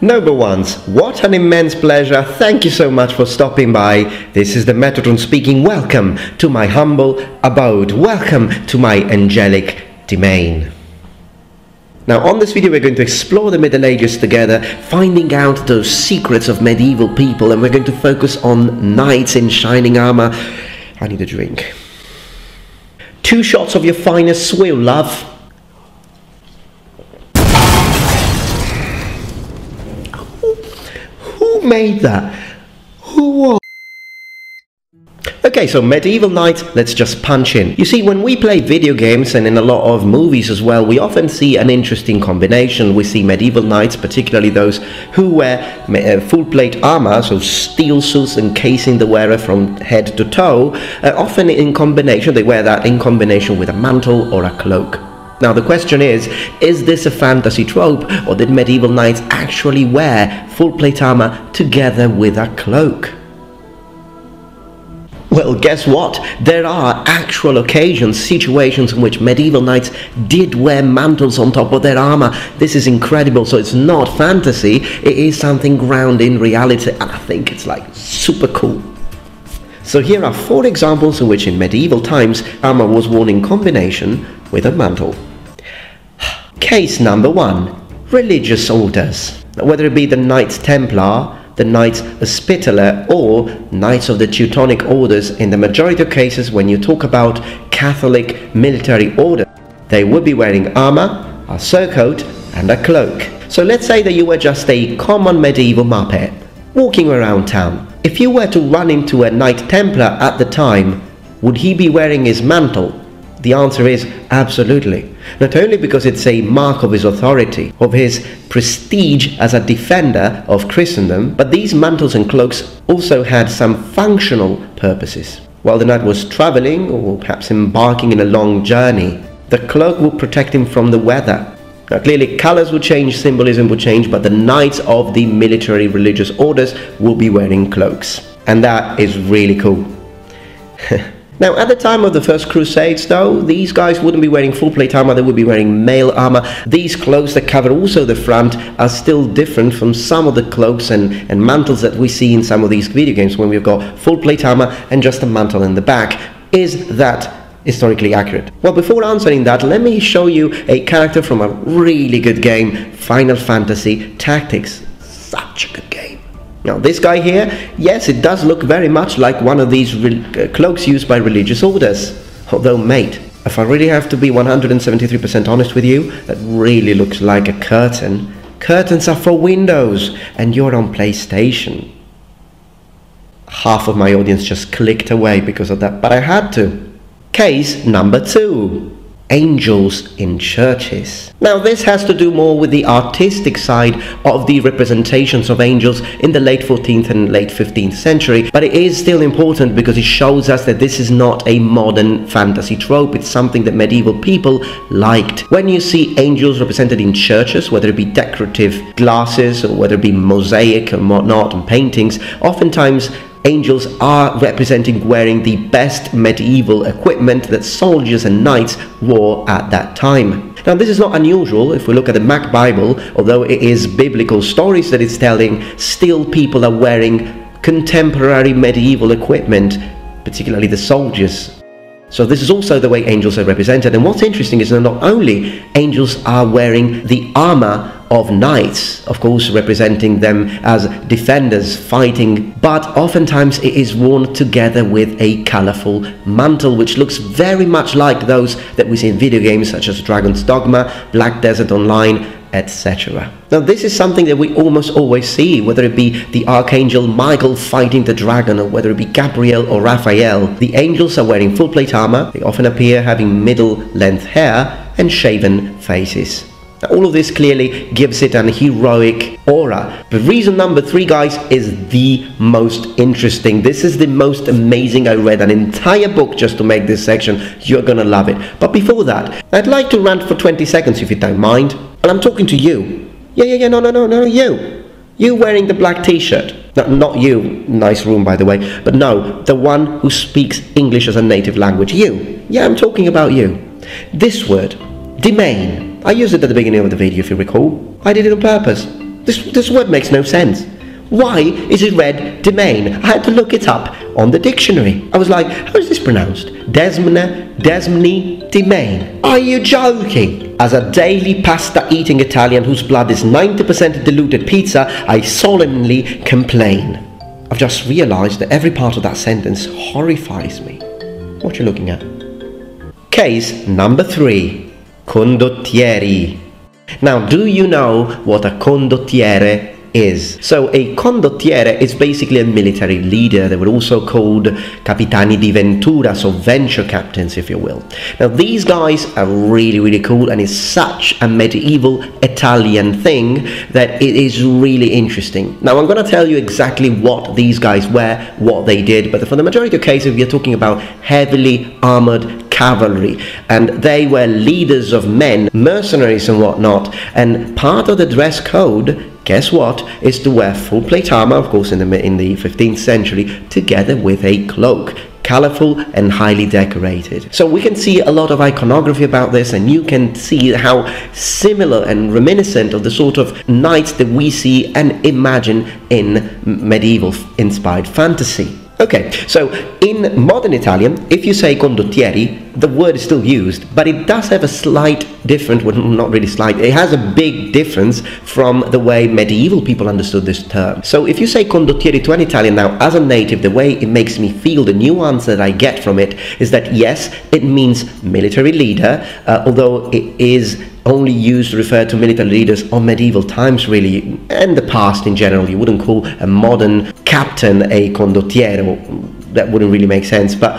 Noble ones, what an immense pleasure. Thank you so much for stopping by. This is the Metatron speaking. Welcome to my humble abode. Welcome to my angelic domain. Now on this video we're going to explore the Middle Ages together, finding out those secrets of medieval people, and we're going to focus on knights in shining armor. I need a drink. 2 shots of your finest swill, love. Who made that? Who was? Okay, so medieval knights, let's just punch in. You see, when we play video games and in a lot of movies as well, we often see an interesting combination. We see medieval knights, particularly those who wear full plate armor, so steel suits encasing the wearer from head to toe. Often in combination, they wear that in combination with a mantle or a cloak. Now the question is this a fantasy trope, or did medieval knights actually wear full plate armor together with a cloak? Well, guess what? There are actual occasions, situations in which medieval knights did wear mantles on top of their armor. This is incredible. So it's not fantasy, it is something grounded in reality, and I think it's like super cool. So here are 4 examples in which in medieval times armor was worn in combination with a mantle. Case number 1. Religious orders. Now, whether it be the Knights Templar, the Knights Hospitaller, or Knights of the Teutonic Orders, in the majority of cases when you talk about Catholic military order, they would be wearing armor, a surcoat and a cloak. So let's say that you were just a common medieval muppet walking around town. If you were to run into a Knight Templar at the time, would he be wearing his mantle? The answer is absolutely. Not only because it's a mark of his authority, of his prestige as a defender of Christendom, but these mantles and cloaks also had some functional purposes. While the knight was traveling or perhaps embarking in a long journey, the cloak would protect him from the weather. Now clearly colors would change, symbolism would change, but the knights of the military religious orders will be wearing cloaks. And that is really cool. Now, at the time of the First Crusades, though, these guys wouldn't be wearing full plate armor, they would be wearing mail armor. These cloaks that cover also the front are still different from some of the cloaks and mantles that we see in some of these video games when we've got full plate armor and just a mantle in the back. Is that historically accurate? Well, before answering that, let me show you a character from a really good game, Final Fantasy Tactics. Such a good game. Now this guy here, yes, it does look very much like one of these cloaks used by religious orders. Although, mate, if I really have to be 173% honest with you, that really looks like a curtain. Curtains are for Windows, and you're on PlayStation. Half of my audience just clicked away because of that, but I had to. Case number 2. Angels in churches. Now this has to do more with the artistic side of the representations of angels in the late 14th and late 15th century, but it is still important because it shows us that this is not a modern fantasy trope. It's something that medieval people liked. When you see angels represented in churches, whether it be decorative glasses or whether it be mosaic and whatnot and paintings, oftentimes angels are representing wearing the best medieval equipment that soldiers and knights wore at that time. Now this is not unusual. If we look at the Mac Bible, although it is biblical stories that it's telling, still people are wearing contemporary medieval equipment, particularly the soldiers. So this is also the way angels are represented. And what's interesting is that not only angels are wearing the armor of knights, of course representing them as defenders fighting, but oftentimes it is worn together with a colorful mantle which looks very much like those that we see in video games such as Dragon's Dogma, Black Desert Online, etc. Now this is something that we almost always see, whether it be the Archangel Michael fighting the dragon, or whether it be Gabriel or Raphael. The angels are wearing full plate armor, they often appear having middle length hair and shaven faces. Now, all of this clearly gives it an heroic aura. But reason number 3, guys, is the most interesting. This is the most amazing. I read an entire book just to make this section. You're gonna love it. But before that, I'd like to rant for 20 seconds if you don't mind. And I'm talking to you. No, you. You wearing the black t-shirt. No, not you, nice room by the way, but no, the one who speaks English as a native language. You. Yeah, I'm talking about you. This word, domain. I used it at the beginning of the video if you recall. I did it on purpose. This word makes no sense. Why is it read domain? I had to look it up on the dictionary. I was like, how is this pronounced? Desmni, domain. Are you joking? As a daily pasta-eating Italian whose blood is 90% diluted pizza, I solemnly complain. I've just realised that every part of that sentence horrifies me. What you looking at? Case number 3. Condottieri. Now, do you know what a condottiere is? So a condottiere is basically a military leader. They were also called capitani di ventura, so venture captains, if you will. Now these guys are really cool, and it's such a medieval Italian thing that it is really interesting. Now I'm going to tell you exactly what these guys were, what they did, but for the majority of cases we are talking about heavily armored cavalry, and they were leaders of men, mercenaries and whatnot, and part of the dress code, guess what, is to wear full plate armor, of course in the 15th century, together with a cloak, colorful and highly decorated. So we can see a lot of iconography about this, and you can see how similar and reminiscent of the sort of knights that we see and imagine in medieval inspired fantasy. Okay, so in modern Italian, if you say condottieri, the word is still used, but it does have a slight difference, well, not really slight, it has a big difference from the way medieval people understood this term. So if you say condottieri to an Italian now, as a native, the way it makes me feel, the nuance that I get from it is that yes, it means military leader, although it is only used to refer to military leaders of medieval times really, and the past in general. You wouldn't call a modern captain a condottiere. That wouldn't really make sense, but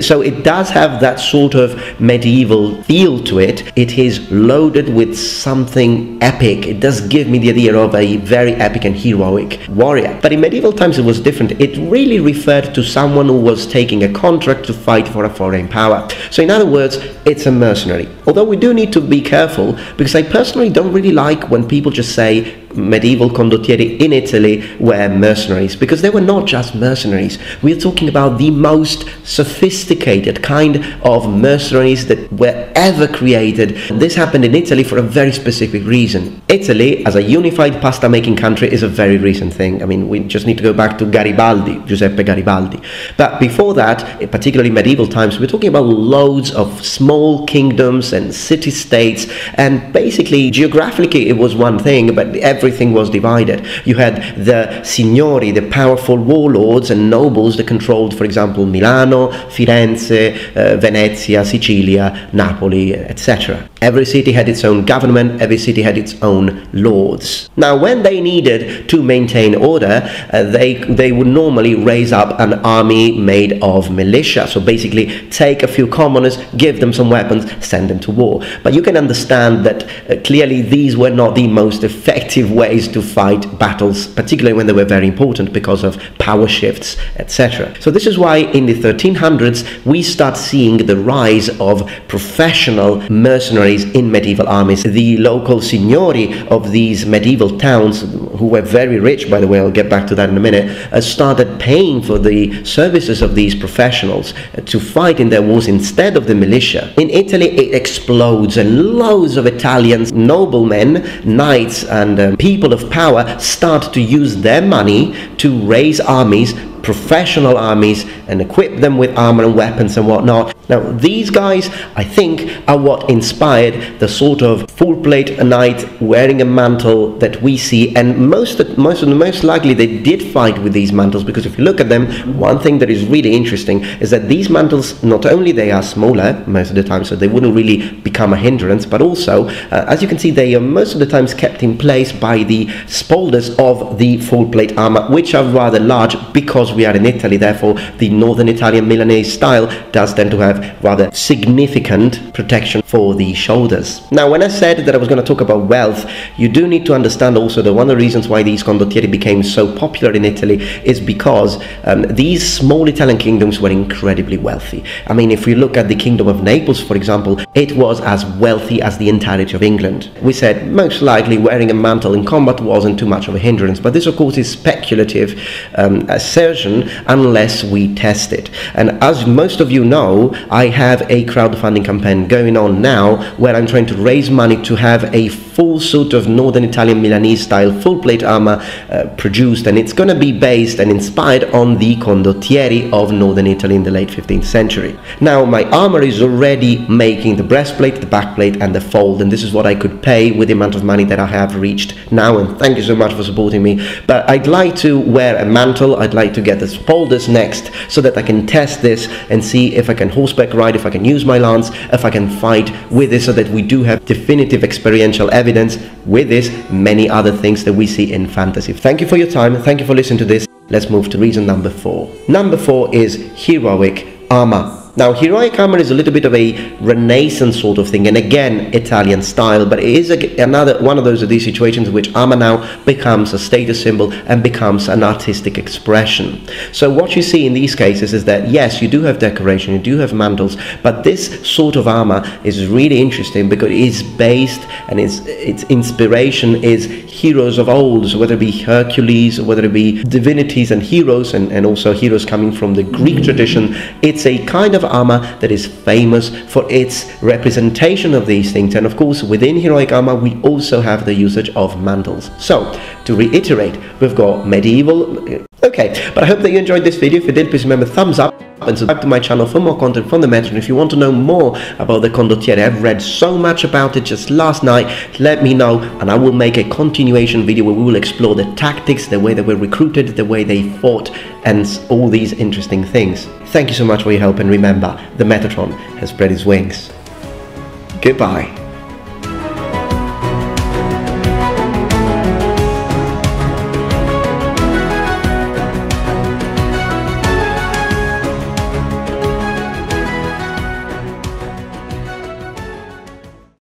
so it does have that sort of medieval feel to it. It is loaded with something epic. It does give me the idea of a very epic and heroic warrior. But in medieval times it was different. It really referred to someone who was taking a contract to fight for a foreign power. So in other words, it's a mercenary. Although we do need to be careful, because I personally don't really like when people just say medieval condottieri in Italy were mercenaries, because they were not just mercenaries. We are talking about the most sophisticated kind of mercenaries that were ever created. This happened in Italy for a very specific reason. Italy, as a unified pasta making country, is a very recent thing. I mean, we just need to go back to Garibaldi, Giuseppe Garibaldi. But before that, particularly medieval times, we're talking about loads of small kingdoms and city-states, and basically geographically it was one thing, but everything was divided. You had the signori, the powerful warlords and nobles that controlled, for example, Milano, Firenze, Venezia, Sicilia, Napoli, etc. Every city had its own government, every city had its own lords. Now, when they needed to maintain order, they would normally raise up an army made of militia. So basically take a few commoners, give them some weapons, send them to war. But you can understand that clearly these were not the most effective ways to fight battles, particularly when they were very important because of power shifts, etc. So this is why in the 1300s we start seeing the rise of professional mercenaries in medieval armies. The local signori of these medieval towns, who were very rich, by the way, I'll get back to that in a minute, started paying for the services of these professionals to fight in their wars instead of the militia. In Italy it explodes, and loads of Italians, noblemen, knights and people of power start to use their money to raise armies, professional armies, and equip them with armor and weapons and whatnot. Now these guys, I think, are what inspired the sort of full plate knight wearing a mantle that we see, and most likely they did fight with these mantles, because if you look at them, one thing that is really interesting is that these mantles, not only they are smaller most of the time, so they wouldn't really become a hindrance, but also as you can see, they are most of the times kept in place by the spolders of the full plate armor, which are rather large because we are in Italy. Therefore the northern Italian Milanese style does tend to have rather significant protection for the shoulders. Now, when I said that I was going to talk about wealth, you do need to understand also that one of the reasons why these condottieri became so popular in Italy is because these small Italian kingdoms were incredibly wealthy. I mean, if we look at the kingdom of Naples, for example, it was as wealthy as the entirety of England. We said most likely wearing a mantle in combat wasn't too much of a hindrance, but this of course is speculative assertion unless we test it. And as most of you know, I have a crowdfunding campaign going on now where I'm trying to raise money to have a full suit of Northern Italian Milanese style full plate armor produced, and it's going to be based and inspired on the Condottieri of Northern Italy in the late 15th century. Now my armor is already making the breastplate, the backplate and the fold, and this is what I could pay with the amount of money that I have reached now, and thank you so much for supporting me. But I'd like to wear a mantle, I'd like to get the folders next so that I can test this and see if I can horseback ride, if I can use my lance, if I can fight with this, so that we do have definitive experiential evidence with this, many other things that we see in fantasy. Thank you for your time, thank you for listening to this. Let's move to reason number 4. Number 4 is heroic armor. Now, heroic armor is a little bit of a Renaissance sort of thing, and again, Italian style, but it is another one of these situations in which armor now becomes a status symbol and becomes an artistic expression. So what you see in these cases is that, yes, you do have decoration, you do have mantles, but this sort of armor is really interesting because it is based, and its inspiration is heroes of old, so whether it be Hercules, or whether it be divinities and heroes, and also heroes coming from the Greek tradition. It's a kind of armor that is famous for its representation of these things, and of course within heroic armor we also have the usage of mantles. So to reiterate, we've got medieval. Okay, but I hope that you enjoyed this video. If you did, please remember thumbs up and subscribe to my channel for more content from the Metatron. If you want to know more about the Condottieri, I've read so much about it just last night, let me know and I will make a continuation video where we will explore the tactics, the way they were recruited, the way they fought, and all these interesting things. Thank you so much for your help, and remember, the Metatron has spread its wings. Goodbye.